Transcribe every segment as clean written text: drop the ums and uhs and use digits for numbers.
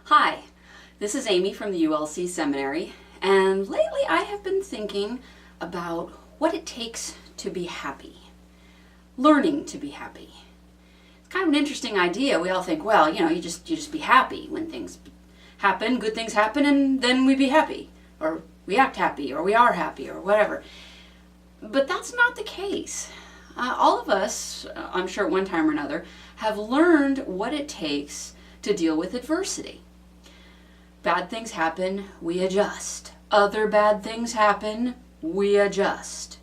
Hi, this is Amy from the ULC Seminary, and lately I have been thinking about what it takes to be happy. Learning to be happy. It's kind of an interesting idea. We all think, well, you just be happy when things happen, good things happen, and then we be happy, or we act happy, or we are happy, or whatever. But that's not the case. All of us, I'm sure at one time or another, have learned what it takes to deal with adversity. Bad things happen, we adjust. Other bad things happen, we adjust.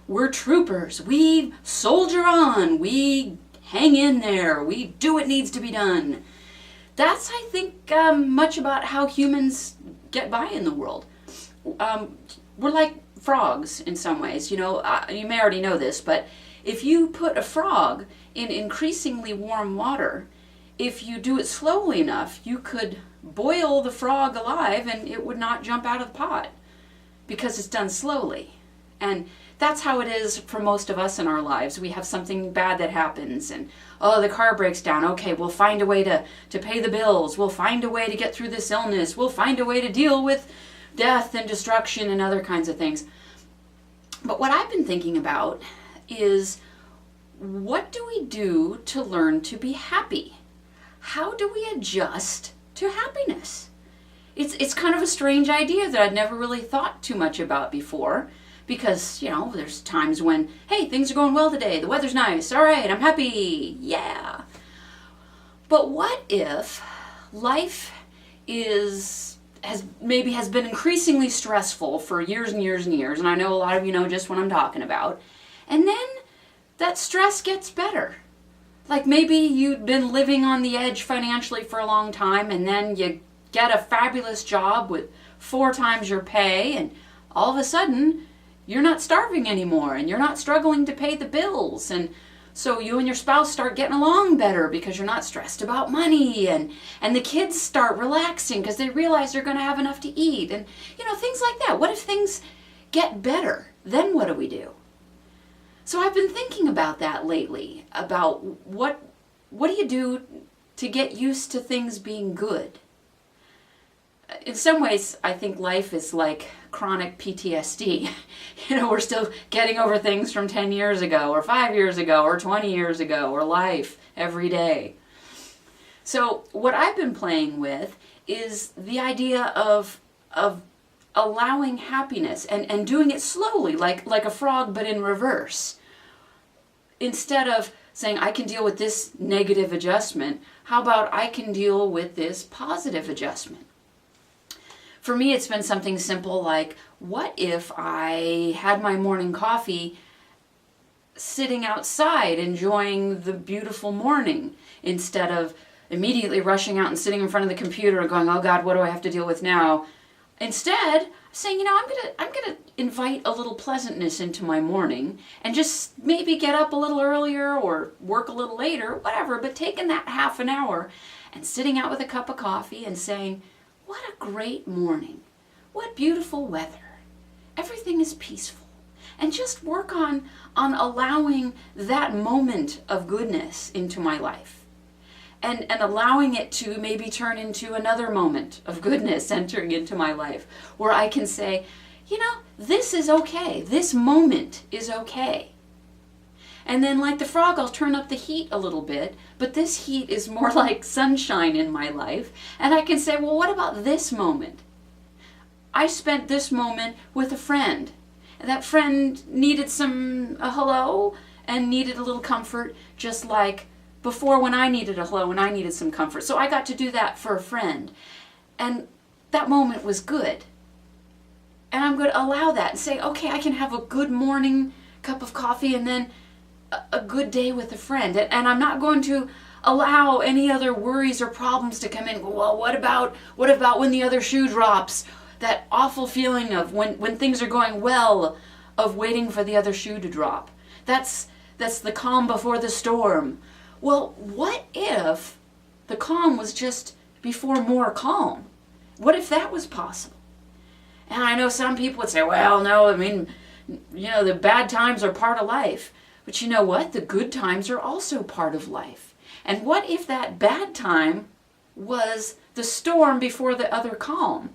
We're troopers, we soldier on, we hang in there, we do what needs to be done. That's, I think, much about how humans get by in the world. We're like frogs in some ways. You may already know this, but if you put a frog in increasingly warm water, if you do it slowly enough, you could boil the frog alive and it would not jump out of the pot because it's done slowly. And that's how it is for most of us in our lives. We have something bad that happens and, the car breaks down. Okay, we'll find a way to pay the bills. We'll find a way to get through this illness. We'll find a way to deal with death and destruction and other kinds of things. But what I've been thinking about is, what do we do to learn to be happy? How do we adjust to happiness? It's kind of a strange idea that I'd never really thought too much about before, because, there's times when, hey, things are going well today, the weather's nice, all right, I'm happy, yeah. But what if life has been increasingly stressful for years and years and years, and I know a lot of you know just what I'm talking about, and then that stress gets better. Like maybe you've been living on the edge financially for a long time, and then you get a fabulous job with 4 times your pay, and all of a sudden you're not starving anymore and you're not struggling to pay the bills. And so you and your spouse start getting along better because you're not stressed about money, and the kids start relaxing because they realize they're going to have enough to eat, and things like that. What if things get better? Then what do we do? So I've been thinking about that lately, about what do you do to get used to things being good? In some ways, I think life is like chronic PTSD. We're still getting over things from 10 years ago, or 5 years ago, or 20 years ago, or life every day. So what I've been playing with is the idea of allowing happiness and doing it slowly, like a frog, but in reverse. Instead of saying, I can deal with this negative adjustment, how about I can deal with this positive adjustment? For me, it's been something simple like, what if I had my morning coffee sitting outside enjoying the beautiful morning, instead of immediately rushing out and sitting in front of the computer and going, oh God, what do I have to deal with now? Instead, saying, I'm gonna invite a little pleasantness into my morning and just maybe get up a little earlier or work a little later, whatever, but taking that half an hour and sitting out with a cup of coffee and saying, what a great morning. What beautiful weather. Everything is peaceful. And just work on allowing that moment of goodness into my life. And allowing it to maybe turn into another moment of goodness entering into my life, where I can say, this is okay. This moment is okay. And then like the frog, I'll turn up the heat a little bit, but this heat is more like sunshine in my life. And I can say, well, what about this moment? I spent this moment with a friend. And that friend needed a hello and needed a little comfort, just like before when I needed a hello and I needed some comfort. So I got to do that for a friend. And that moment was good. And I'm going to allow that and say, okay, I can have a good morning cup of coffee and then a good day with a friend. And I'm not going to allow any other worries or problems to come in. Well, what about when the other shoe drops? That awful feeling of when things are going well, of waiting for the other shoe to drop. That's the calm before the storm. Well, what if the calm was just before more calm? What if that was possible? And I know some people would say, well, no, the bad times are part of life. But you know what? The good times are also part of life. And what if that bad time was the storm before the other calm.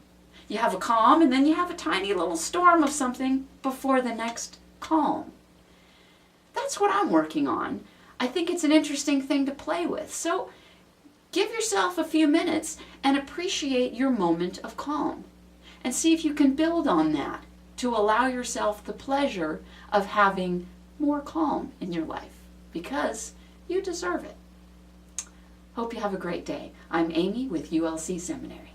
You have a calm, and then you have a tiny little storm of something before the next calm. That's what I'm working on. I think it's an interesting thing to play with. So give yourself a few minutes and appreciate your moment of calm. And see if you can build on that to allow yourself the pleasure of having more calm in your life, because you deserve it. Hope you have a great day. I'm Amy with ULC Seminary.